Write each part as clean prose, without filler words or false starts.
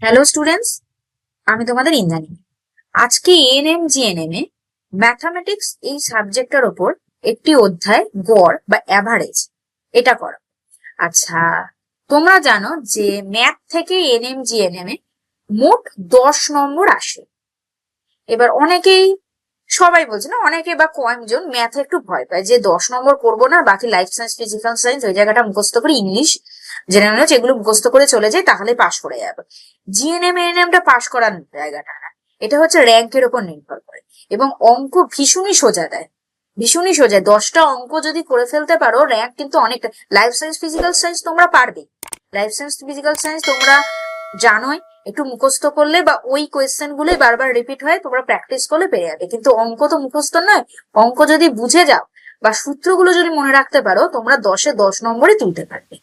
Hello students, আমি তোমাদের ইন্দ্রাণী। আজকে এএনএম জিএনএম এ ম্যাথামেটিক্স এই সাবজেক্টের ওপর একটি অধ্যায় গড় বা অ্যাভারেজ এটা করো। আচ্ছা, তোমরা জানো যে ম্যাথ থেকে এএনএম জিএনএম এ মোট 10 নম্বর আসে। এবার সবাই বলছে না, অনেকে বা কয়েকজন ম্যাথে একটু ভয় পায় যে 10 নম্বর করবো না, বাকি লাইফ সায়েন্স ফিজিক্যাল সায়েন্স ওই জায়গাটা মুখস্থ করে, ইংলিশ জেনারেল নলেজ এগুলো মুখস্থ করে চলে যায়, তাহলে পাশ করে যাবে। জিএনএম এএনএমটা পাশ করার জায়গাটা না, এটা হচ্ছে র্যাঙ্কের উপর নির্ভর করে এবং অঙ্ক ভীষণই সোজা দেয়, ভীষণই সোজা। 10টা অঙ্ক যদি করে ফেলতে পারো, র্যাঙ্ক কিন্তু অনেকটা। লাইফ সায়েন্স ফিজিক্যাল সায়েন্স তোমরা পারবে, লাইফ সায়েন্স ফিজিক্যাল সায়েন্স তোমরা জানোই, একটু মুখস্থ করলে বা ওই কোয়েশ্চেন গুলোই বারবার রিপিট হয়, তোমরা প্র্যাকটিস করলে পেরে যাবে। কিন্তু অঙ্ক তো মুখস্থ নয়, অঙ্ক যদি বুঝে যাও বা সূত্রগুলো যদি মনে রাখতে পারো, তোমরা 10-এ 10 নম্বরই তুলতে পারবে।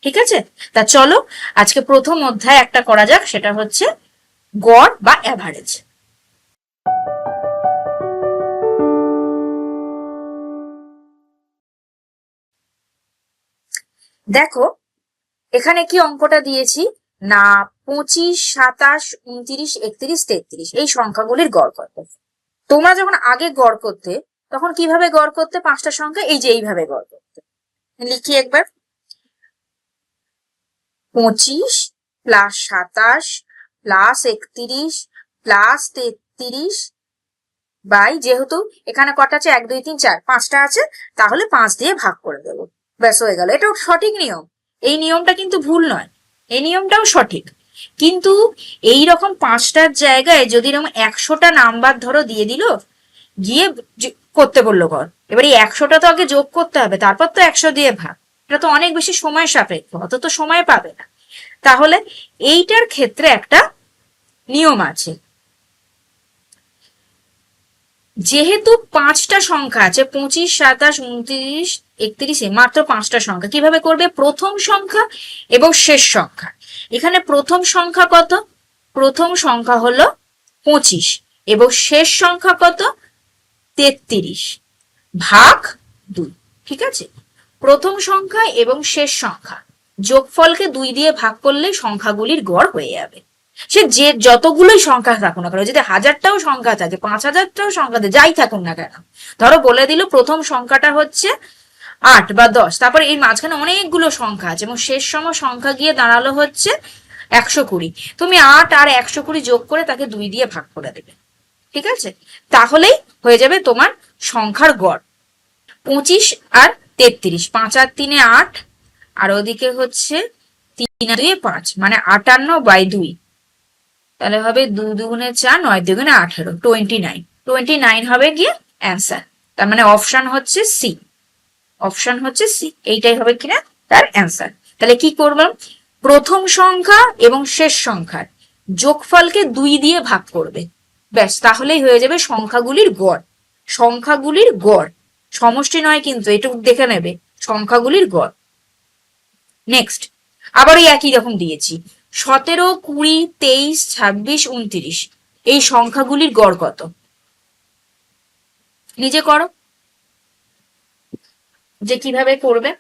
ঠিক আছে, তা চলো আজকে প্রথম অধ্যায় একটা করা যাক, সেটা হচ্ছে গড় বা অ্যাভারেজ। দেখো এখানে কি অঙ্কটা দিয়েছি না, 25, 27, 29, 31, 33 এই সংখ্যাগুলির গড় কত। তোমরা যখন আগে গড় করতে, তখন কিভাবে গড় করতে? 5টা সংখ্যা এই যে এইভাবে গড় করতে। লিখি একবার, 25 প্লাস 27 প্লাস 31 প্লাস 33 বাই, যেহেতু এখানে কটা আছে, 1 2 3 4, 5টা আছে, তাহলে 5 দিয়ে ভাগ করে দেবো, ব্যাস হয়ে গেল। এটাও সঠিক নিয়ম, এই নিয়মটা কিন্তু ভুল নয়, এই নিয়মটাও সঠিক। কিন্তু এই রকম 5টার জায়গায় যদি এরকম 100টা নাম্বার ধরো দিয়ে দিল, গিয়ে করতে বললো ঘর, এবার এই 100টা তো আগে যোগ করতে হবে, তারপর তো 100 দিয়ে ভাগ, এটা তো অনেক বেশি সময় সাপেক্ষ, অত তো সময় পাবে না। তাহলে এইটার ক্ষেত্রে একটা নিয়ম আছে, যেহেতু 5টা সংখ্যা আছে, 25, 27, 29, 31, মাত্র 5টা সংখ্যা, কিভাবে করবে? প্রথম সংখ্যা এবং শেষ সংখ্যা। এখানে প্রথম সংখ্যা কত? প্রথম সংখ্যা হলো 25 এবং শেষ সংখ্যা কত? 33 ভাগ 2। ঠিক আছে, প্রথম সংখ্যা এবং শেষ সংখ্যা যোগফলকে 2 দিয়ে ভাগ করলে সংখ্যাগুলির গড় হয়ে যাবে। সে যে যতগুলোই সংখ্যা থাকুক না কেন, যদি 1000টাও সংখ্যা থাকে, 5000টাও সংখ্যা থাকে, যাই থাকুক না কেন, ধরো বলে দিল প্রথম সংখ্যাটা হচ্ছে 8 বা 10, তারপর এই মাঝখানে অনেকগুলো সংখ্যা আছে এবং শেষ সম সংখ্যা গিয়ে দাঁড়ালো হচ্ছে 120, তুমি 8 আর 120 যোগ করে তাকে 2 দিয়ে ভাগ করে দেবে। ঠিক আছে, তাহলেই হয়ে যাবে তোমার সংখ্যার গড় 25 আর 33, 5 আর 3 8, আর ওদিকে হচ্ছে 3 আর 2 5, মানে 58/2, তাহলে হবে 2 দুগুণে 4, 9 দুগুণে 18, 29, 29 হবে গিয়ে অ্যান্সার। তার মানে অপশন হচ্ছে সি, অপশন হচ্ছে সি, এইটাই হবে কিনা তার অ্যান্সার। তাহলে কি করলাম, প্রথম সংখ্যা এবং শেষ সংখ্যার যোগফলকে 2 দিয়ে ভাগ করবে, ব্যাস, তাহলেই হয়ে যাবে সংখ্যাগুলির গড়। সংখ্যাগুলির গড়, সমষ্টি নয় কিন্তু, এটুকু দেখে নেবে, সংখ্যাগুলির গড়। নেক্সট, আবার এই একই রকম দিয়েছি, 17, 20, 23, 26, 29 এই সংখ্যাগুলির গড় কত, নিজে করো যে কিভাবে করবে।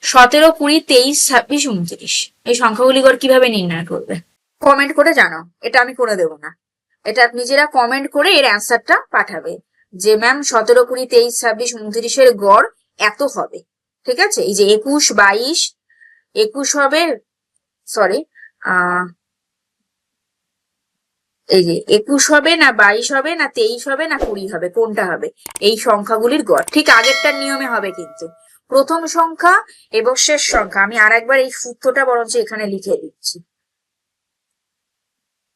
17, 20, 23, 26, 29 এই সংখ্যাগুলি গড় কিভাবে নির্ণয় করবে? কমেন্ট করে জানাও, এটা আমি করে দেবো না, এটা নিজেরা কমেন্ট করে এর অ্যান্সারটা পাঠাবে যে ম্যাম 17, 20, 23, 26, 29 গড় এত হবে। ঠিক আছে, এই যে 21, 22, 21 হবে, সরি, এই যে 21 হবে না 22 হবে না 23 হবে না 20 হবে, কোনটা হবে? এই সংখ্যাগুলির গড় ঠিক আগেরটার নিয়মে হবে, কিন্তু প্রথম সংখ্যা এবং শেষ সংখ্যা, আমি আর একবার এই সূত্রটা বরঞ্চ এখানে লিখে দিচ্ছি,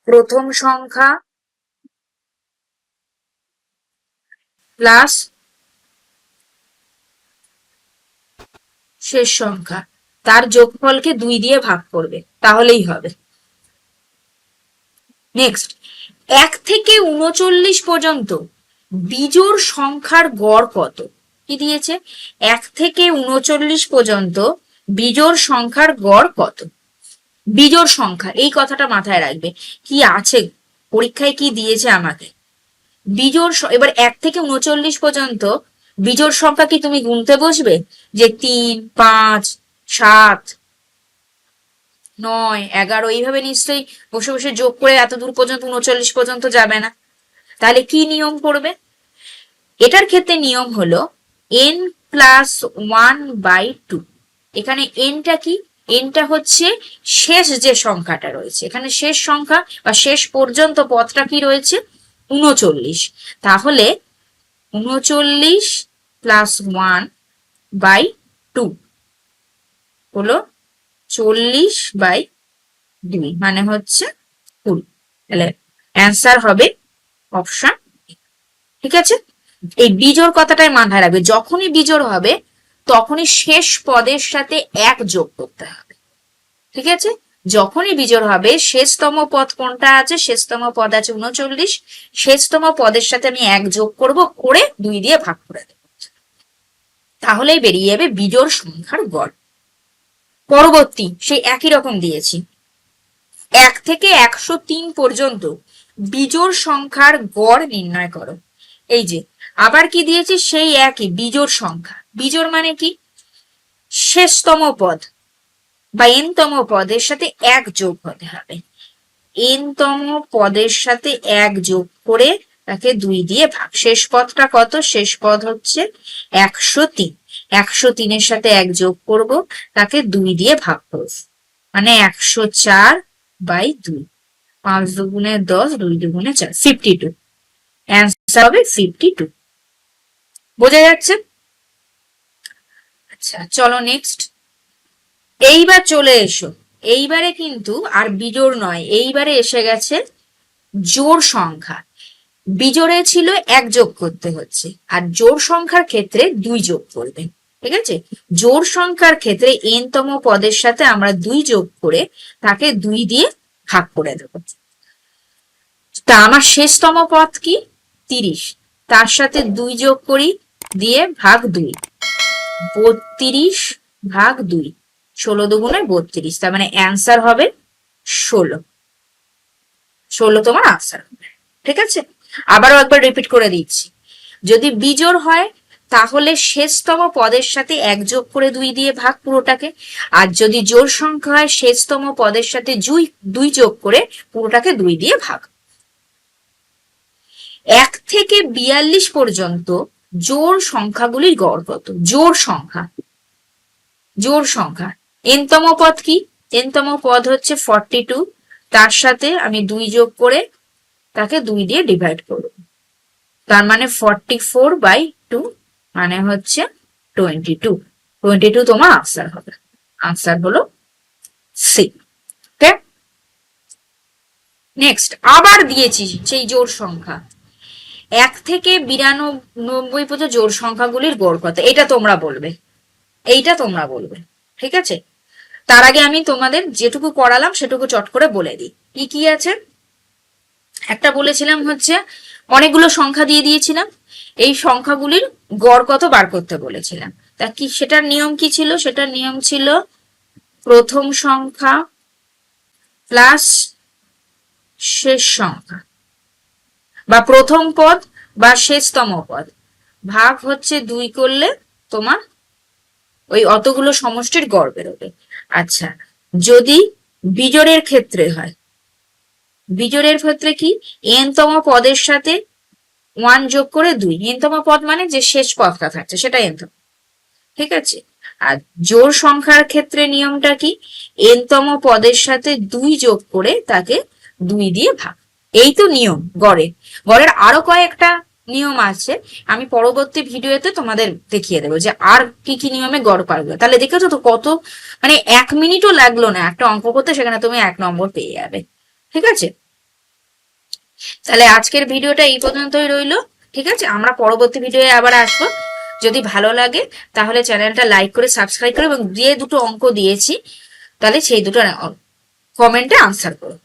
প্রথম সংখ্যা প্লাস শেষ সংখ্যা, তার যোগফলকে 2 দিয়ে ভাগ করবে, তাহলেই হবে। নেক্সট, 1 থেকে 39 পর্যন্ত বিজোড় সংখ্যার গড় কত? কি দিয়েছে? 1 থেকে 39 পর্যন্ত বিজোড় সংখ্যার গড় কত? বিজোড় সংখ্যা, এই কথাটা মাথায় রাখবে, কি আছে পরীক্ষায়, কি দিয়েছে আমাকে বিজোড়। এবার 1 থেকে 39 পর্যন্ত বিজোড় সংখ্যা কি তুমি গুনতে বসবে যে 3, 5, 7, 9, 11 এইভাবে নিশ্চয়ই বসে বসে যোগ করে এত দূর পর্যন্ত 39 পর্যন্ত যাবে না। তাহলে কি নিয়ম করবে? এটার ক্ষেত্রে নিয়ম হলো n+1/2। এখানে nটা কি? nটা হচ্ছে শেষ যে সংখ্যাটা রয়েছে, এখানে শেষ সংখ্যা বা শেষ পর্যন্ত পদটা কি রয়েছে? 39। তাহলে 39 + 1/2 হলো 40/2, মানে হচ্ছে 20। তাহলে অ্যান্সার হবে অপশন। ঠিক আছে, এই বিজোড় কথাটাই মাথায় রাখবে, যখনই বিজোড় হবে তখনই শেষ পদের সাথে 1 যোগ করতে হবে। ঠিক আছে, যখনই বিজোড় হবে, শেষতম পদ কোনটা আছে? শেষতম পদ আছে 39, শেষতম পদের সাথে আমি 1 যোগ করব, করে 2 দিয়ে ভাগ করে দেব, তাহলেই বেরিয়ে যাবে বিজোড় সংখ্যার গড়। পরবর্তী সেই একই রকম দিয়েছি, 1 থেকে 103 পর্যন্ত বিজোড় সংখ্যার গড় নির্ণয় করো। এই যে আবার কি দিয়েছি? সেই একই বিজোড় সংখ্যা। বিজোড় মানে কি? শেষতম পদ বা n-তম পদের সাথে 1 যোগ হতে হবে। n-তম পদের সাথে 1 যোগ করে তাকে 2 দিয়ে ভাগ। শেষ পদটা কত? শেষ পদ হচ্ছে 103। 103-এর সাথে 1 যোগ করব, তাকে 2 দিয়ে ভাগ করব, মানে 104/2। 5 দুগুণে 10, 2 দুগুণে 4, 52। অ্যান্সার হবে 52। বোঝা যাচ্ছে? আচ্ছা, চলো নেক্সট। এইবার চলে এসো, এইবারে কিন্তু আর বিজোড় নয়, এইবারে এসে গেছে জোড় সংখ্যা। বিজোড়ে ছিল 1 যোগ করতে হচ্ছে, আর জোড় সংখ্যার ক্ষেত্রে 2 যোগ করবে। ঠিক আছে, জোড় সংখ্যার ক্ষেত্রে n-তম পদের সাথে আমরা 2 যোগ করে তাকে 2 দিয়ে ভাগ করে দেব। তা আমার শেষতম পদ কি? 30, তার সাথে 2 যোগ করি, দিয়ে ভাগ 2, 32/2। 16 দুগুণে 32, তার মানে অ্যান্সার হবে 16। 16 তোমার আনসার হবে। ঠিক আছে, আবারও একবার রিপিট করে দিচ্ছি, যদি বিজোড় হয় তাহলে শেষতম পদের সাথে 1 যোগ করে 2 দিয়ে ভাগ পুরোটাকে, আর যদি জোড় সংখ্যা হয় শেষতম পদের সাথে 2 যোগ করে পুরোটাকে 2 দিয়ে ভাগ। 1 থেকে 42 পর্যন্ত জোড় সংখ্যাগুলির গড় কত? জোড় সংখ্যা, জোড় সংখ্যা। n-তম পদ কি? n-তম পদ হচ্ছে 42, তার সাথে আমি 2 যোগ করে তাকে 2 দিয়ে ডিভাইড করব, তার মানে 44/2, মানে হচ্ছে 22। 22 তোমার আনসার হবে। আনসার হলো সি। ওকে, নেক্সট আবার দিয়েছি সেই জোড় সংখ্যা। 1 থেকে 92 পর্যন্ত জোড় সংখ্যাগুলির গড় কত? এটা তোমরা বলবে, এইটা তোমরা বলবে। ঠিক আছে, তার আগে আমি তোমাদের যেটুকু করালাম সেটুকু চট করে বলে দিই। কি কি আছে? একটা বলেছিলাম হচ্ছে অনেকগুলো সংখ্যা দিয়ে দিয়েছিলাম, এই সংখ্যাগুলির গড় কত বার করতে বলেছিলাম। তা কি সেটার নিয়ম কি ছিল? সেটার নিয়ম ছিল প্রথম সংখ্যা প্লাস শেষ সংখ্যা, বা প্রথম পদ বা শেষতম পদ, ভাগ হচ্ছে 2 করলে তোমার ওই অতগুলো সমষ্টির গড় বেরোবে। আচ্ছা, যদি বিজোড়ের ক্ষেত্রে হয়, বিজোড়ের ক্ষেত্রে কি? n-তম পদের সাথে 1 যোগ করে 2, n-তম পদ মানে যে শেষ পদটা থাকছে সেটা n-তম। ঠিক আছে, আর জোড় সংখ্যার ক্ষেত্রে নিয়মটা কি? n-তম পদের সাথে 2 যোগ করে তাকে 2 দিয়ে ভাগ। এই তো নিয়ম গড়ের। গড়ের আরো কয়েকটা নিয়ম আছে, আমি পরবর্তী ভিডিওতে তোমাদের দেখিয়ে দেবো যে আর কি কি নিয়মে গড় পারবে। তাহলে দেখেছো তো কত, মানে 1 মিনিটও লাগলো না একটা অঙ্ক করতে, সেখানে তুমি 1 নম্বর পেয়ে যাবে। ঠিক আছে, তাহলে আজকের ভিডিওটা এই পর্যন্তই রইলো। ঠিক আছে, আমরা পরবর্তী ভিডিওে আবার আসবো। যদি ভালো লাগে তাহলে চ্যানেলটা লাইক করে সাবস্ক্রাইব করো, এবং যে দুটো অঙ্ক দিয়েছি তাহলে সেই দুটো কমেন্টে আনসার করো।